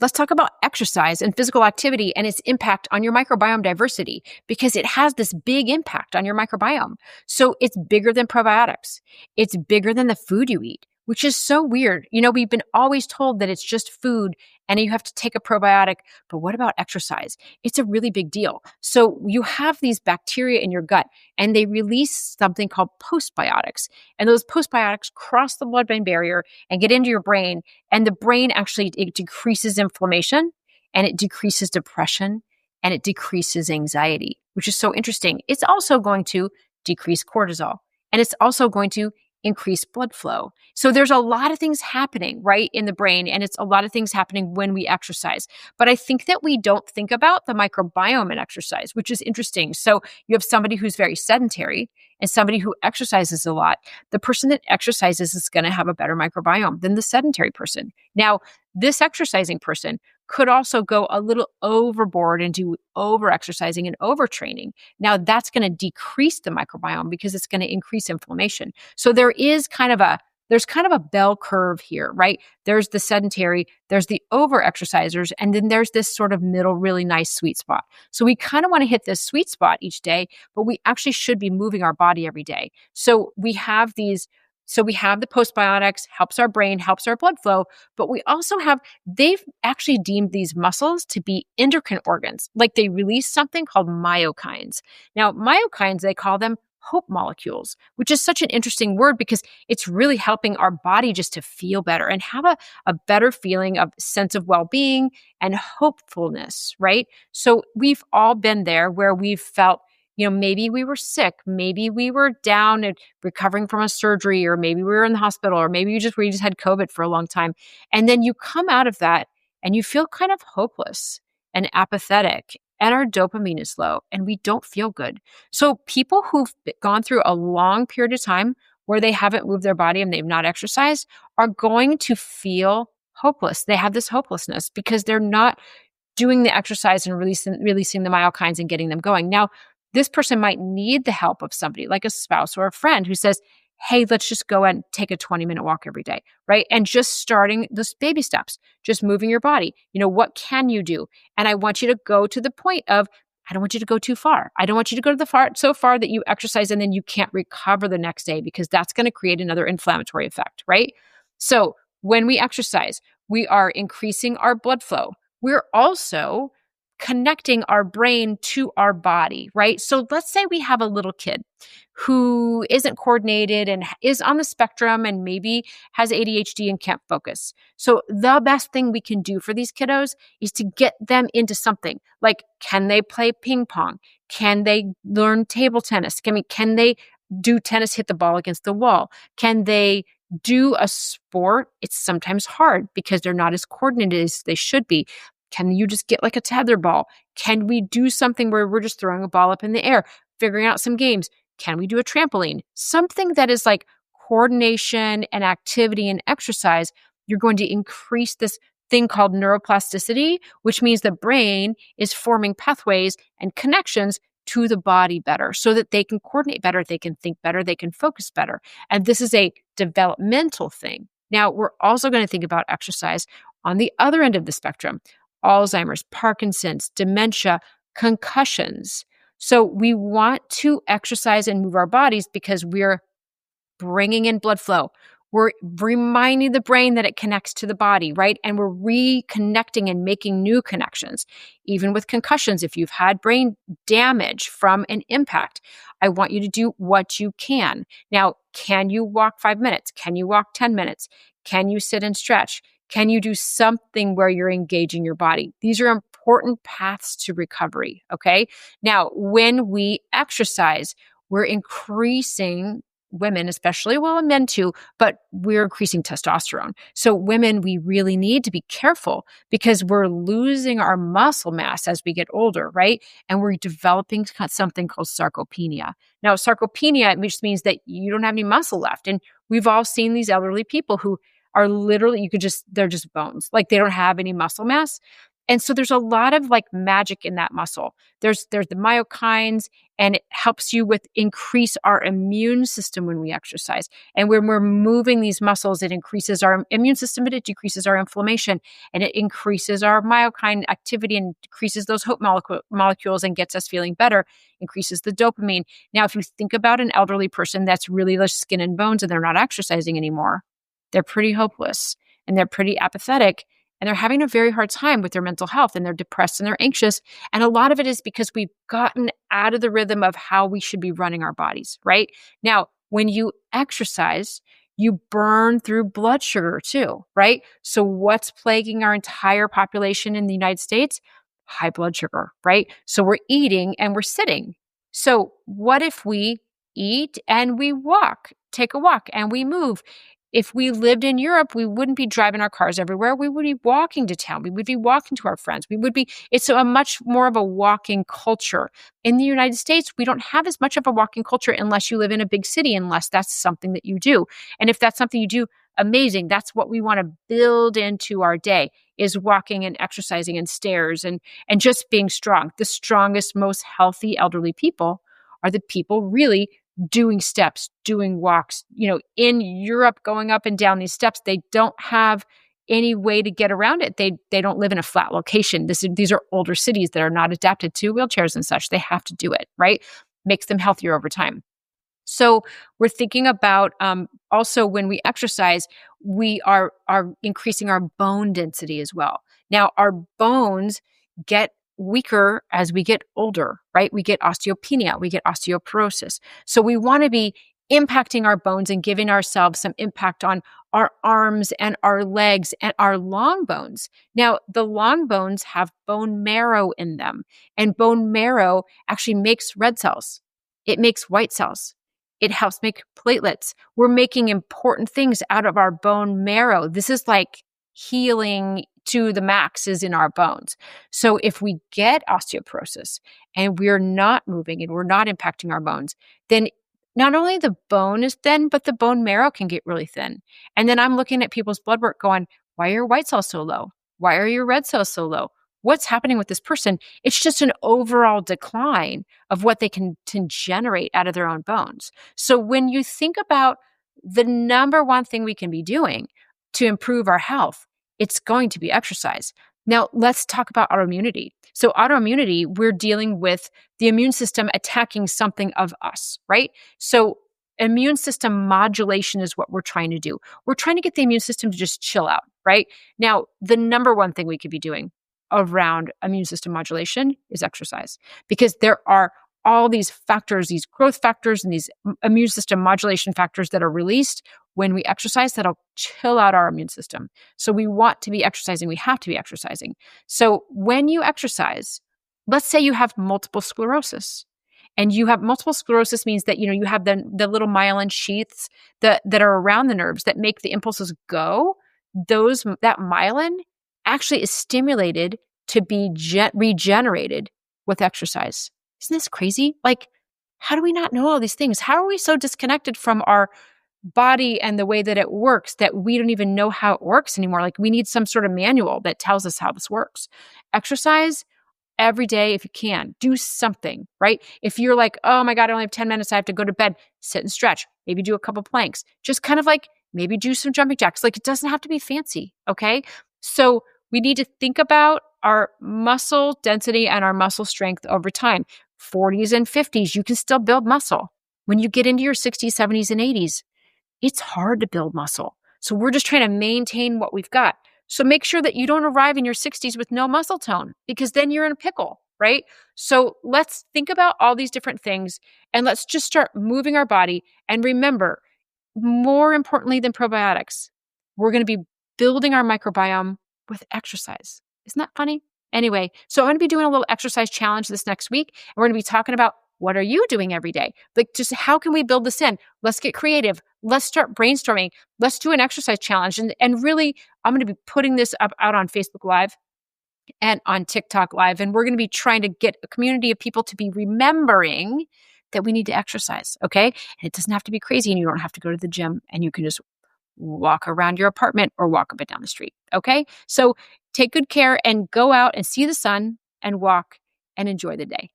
Let's talk about exercise and physical activity and its impact on your microbiome diversity, because it has this big impact on your microbiome. So it's bigger than probiotics. It's bigger than the food you eat, which is so weird. We've been always told that it's just food and you have to take a probiotic. But what about exercise? It's a really big deal. So you have these bacteria in your gut and they release something called postbiotics. And those postbiotics cross the blood-brain barrier and get into your brain. And the brain actually, it decreases inflammation and it decreases depression and it decreases anxiety, which is so interesting. It's also going to decrease cortisol and it's also going to increase blood flow. So there's a lot of things happening, right, in the brain, and it's a lot of things happening when we exercise. But I think that we don't think about the microbiome in exercise, which is interesting. So you have somebody who's very sedentary and somebody who exercises a lot. The person that exercises is going to have a better microbiome than the sedentary person. Now, this exercising person could also go a little overboard and do over-exercising and overtraining. Now, that's going to decrease the microbiome because it's going to increase inflammation. So there's kind of a bell curve here, right? There's the sedentary, there's the over-exercisers, and then there's this sort of middle, really nice sweet spot. So we kind of want to hit this sweet spot each day, but we actually should be moving our body every day. So we have the postbiotics, helps our brain, helps our blood flow, but we also they've actually deemed these muscles to be endocrine organs. Like they release something called myokines. Now, myokines, they call them hope molecules, which is such an interesting word because it's really helping our body just to feel better and have a better feeling of sense of well-being and hopefulness, right? So we've all been there where we've felt, maybe we were sick, maybe we were down and recovering from a surgery, or maybe we were in the hospital, or maybe we just had COVID for a long time. And then you come out of that and you feel kind of hopeless and apathetic, and our dopamine is low and we don't feel good. So people who've gone through a long period of time where they haven't moved their body and they've not exercised are going to feel hopeless. They have this hopelessness because they're not doing the exercise and releasing the myokines and getting them going. Now, this person might need the help of somebody like a spouse or a friend who says, hey, let's just go and take a 20-minute walk every day, right? And just starting those baby steps, just moving your body. What can you do? And I want you to go to the point of, I don't want you to go too far. I don't want you to go so far that you exercise and then you can't recover the next day, because that's going to create another inflammatory effect, right? So when we exercise, we are increasing our blood flow. We're also connecting our brain to our body, right? So let's say we have a little kid who isn't coordinated and is on the spectrum and maybe has ADHD and can't focus. So the best thing we can do for these kiddos is to get them into something. Like, can they play ping pong? Can they learn table tennis? Can they do tennis, hit the ball against the wall? Can they do a sport? It's sometimes hard because they're not as coordinated as they should be. Can you just get like a tether ball? Can we do something where we're just throwing a ball up in the air, figuring out some games? Can we do a trampoline? Something that is like coordination and activity and exercise. You're going to increase this thing called neuroplasticity, which means the brain is forming pathways and connections to the body better so that they can coordinate better, they can think better, they can focus better. And this is a developmental thing. Now, we're also going to think about exercise on the other end of the spectrum. Alzheimer's, Parkinson's, dementia, concussions. So we want to exercise and move our bodies because we're bringing in blood flow. We're reminding the brain that it connects to the body, right? And we're reconnecting and making new connections. Even with concussions, if you've had brain damage from an impact, I want you to do what you can. Now, can you walk 5 minutes? Can you walk 10 minutes? Can you sit and stretch? Can you do something where you're engaging your body? These are important paths to recovery, okay? Now, when we exercise, we're increasing women, especially, well, and men too, but we're increasing testosterone. So women, we really need to be careful because we're losing our muscle mass as we get older, right? And we're developing something called sarcopenia. Now, sarcopenia just means that you don't have any muscle left. And we've all seen these elderly people who are literally, they're just bones. Like they don't have any muscle mass. And so there's a lot of like magic in that muscle. There's the myokines, and it helps you with increase our immune system when we exercise. And when we're moving these muscles, it increases our immune system, but it decreases our inflammation, and it increases our myokine activity and decreases those hope molecules and gets us feeling better, increases the dopamine. Now, if you think about an elderly person that's really just skin and bones and they're not exercising anymore, they're pretty hopeless and they're pretty apathetic and they're having a very hard time with their mental health, and they're depressed and they're anxious. And a lot of it is because we've gotten out of the rhythm of how we should be running our bodies, right? Now, when you exercise, you burn through blood sugar too, right? So what's plaguing our entire population in the United States? High blood sugar, right? So we're eating and we're sitting. So what if we eat and we walk, take a walk and we move? If we lived in Europe, we wouldn't be driving our cars everywhere. We would be walking to town. We would be walking to our friends. It's a much more of a walking culture. In the United States, we don't have as much of a walking culture unless you live in a big city, unless that's something that you do. And if that's something you do, amazing. That's what we want to build into our day, is walking and exercising and stairs and just being strong. The strongest, most healthy elderly people are the people really doing steps, doing walks. In Europe, going up and down these steps, they don't have any way to get around it. They don't live in a flat location. These are older cities that are not adapted to wheelchairs and such. They have to do it, right? Makes them healthier over time. So we're thinking about also when we exercise, we are increasing our bone density as well. Now, our bones get weaker as we get older, right? We get osteopenia, we get osteoporosis. So we want to be impacting our bones and giving ourselves some impact on our arms and our legs and our long bones. Now, the long bones have bone marrow in them, and bone marrow actually makes red cells. It makes white cells. It helps make platelets. We're making important things out of our bone marrow. This is like healing to the max is in our bones. So if we get osteoporosis and we're not moving and we're not impacting our bones, then not only the bone is thin, but the bone marrow can get really thin. And then I'm looking at people's blood work going, why are your white cells so low? Why are your red cells so low? What's happening with this person? It's just an overall decline of what they can generate out of their own bones. So when you think about the number one thing we can be doing to improve our health, it's going to be exercise. Now, let's talk about autoimmunity. So autoimmunity, we're dealing with the immune system attacking something of us, right? So immune system modulation is what we're trying to do. We're trying to get the immune system to just chill out, right? Now, the number one thing we could be doing around immune system modulation is exercise, because there are all these factors, these growth factors and these immune system modulation factors that are released when we exercise that'll chill out our immune system. So we want to be exercising. We have to be exercising. So when you exercise, let's say you have multiple sclerosis. And you have multiple sclerosis means that, you have the little myelin sheaths that are around the nerves that make the impulses go. That myelin actually is stimulated to be regenerated with exercise. Isn't this crazy? Like, how do we not know all these things? How are we so disconnected from our body and the way that it works that we don't even know how it works anymore? Like, we need some sort of manual that tells us how this works. Exercise every day if you can. Do something, right? If you're like, oh my God, I only have 10 minutes, I have to go to bed, sit and stretch. Maybe do a couple planks. Just kind of like maybe do some jumping jacks. Like, it doesn't have to be fancy, okay? So we need to think about our muscle density and our muscle strength over time. 40s and 50s, you can still build muscle. When you get into your 60s, 70s, and 80s, it's hard to build muscle. So we're just trying to maintain what we've got. So make sure that you don't arrive in your 60s with no muscle tone, because then you're in a pickle, right? So let's think about all these different things and let's just start moving our body. And remember, more importantly than probiotics, we're going to be building our microbiome with exercise. Isn't that funny? Anyway, so I'm going to be doing a little exercise challenge this next week. And we're going to be talking about, what are you doing every day? Like, just how can we build this in? Let's get creative. Let's start brainstorming. Let's do an exercise challenge. And really, I'm going to be putting this out on Facebook Live and on TikTok Live. And we're going to be trying to get a community of people to be remembering that we need to exercise, okay? And it doesn't have to be crazy, and you don't have to go to the gym, and you can just walk around your apartment or walk up and down the street, okay? So Take good care and go out and see the sun and walk and enjoy the day.